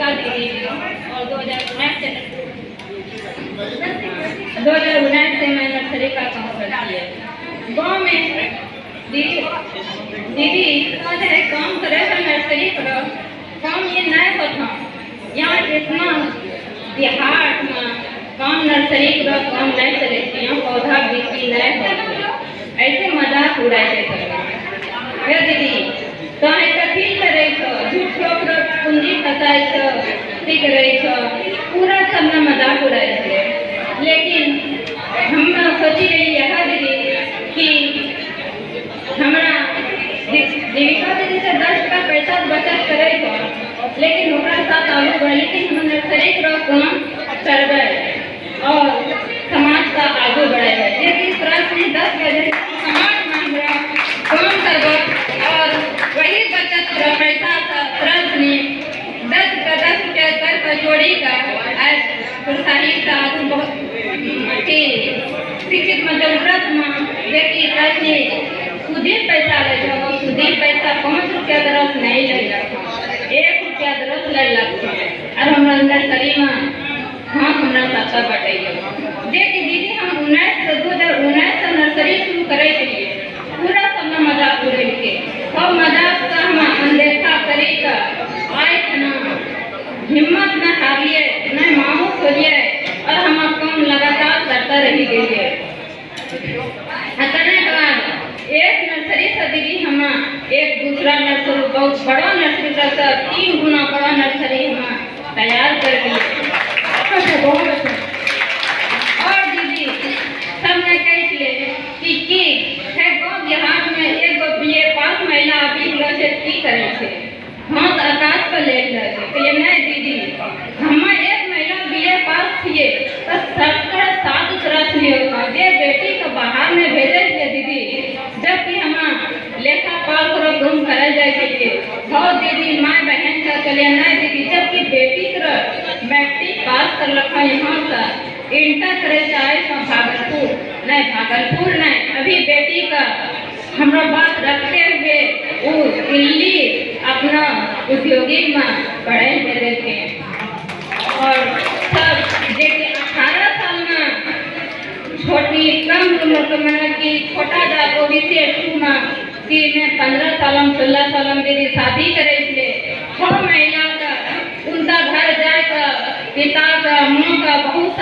का दीदी और 2019 से मैं नर्सरी का काम करती है। गाँव में दीदी काम करे नर्सरी करो, काम ये नहीं होता यहाँ इतना देहात में काम नर्सरी करो काम नहीं चले, यहाँ पौधा बिक्री नहीं होता, ऐसे मजाक उड़ाए हे दीदी कहीं कथी करे झूठो पूंजी फंसाए ठीक रहे पूरा सब में मजाक उड़ाए थे। लेकिन हम सोची रही यह दीदी कि हमारा जीविका दीदी से 10 का पैसा बचत करे, लेकिन साथ आगे बढ़, लेकिन हम नर्सरी करो काम करवे और समाज का आगे बढ़ेगा। यदि प्रश्न 10 बजे समाज में काम करवा और वही बचत पैसा प्रश्न 10 रुपया कर जोड़ी का प्रोत्साहित बहुत शिक्षित में जरूरत में व्यक्ति प्रश्न खुदी पैसा ले जाओ, खुदी पैसा 5 रुपया दरस नहीं ले जाओ, 1 रुपया दरस ले लगता और हमारा नर्सरी में हाँ हमारा सत्ता बटाइए। देखिए दीदी हम 2019 से नर्सरी शुरू करे पूरा सब मजाक उड़े के सब मजाक का हम अनदेखा करे आए ना हिम्मत न हारिए न मामू खोलिए और हम काम लगातार करता रही गई। करने के बाद एक नर्सरी से दीदी हम एक दूसरा नर्सरी बहुत बड़ा नर्सरी का 3 गुना बड़ा नर्सरी हम तैयार कर लिए। और दीदी सबने कह कि है गाँव देहात में एक BA पास महिला अभी से की करे थे हाथ आकाश पर ले नहीं दीदी हम एक महिला BA पास थिए तो सबका साथ तरस नहीं होता जे बेटी को बाहर में भेजे थे दीदी, जबकि हम लेखा पाल करो घूम कर जाए दीदी माँ बहन का चले नहीं दीदी, जबकि बेटी कर मैट्रिक पास कर रखा यहाँ से इंटर करे चाहे तो भागलपुर नहीं अभी बेटी का हमरा बात रखते हुए वो दिल्ली अपना औद्योगिक में पढ़े दे थे। और सब जैसे 18 साल में छोटी कम उम्र में कि छोटा जातो विशेष में 15 साल 16 साल दीदी शादी करे 6 महिला का उनका घर जाए पिता का माँ का बहुत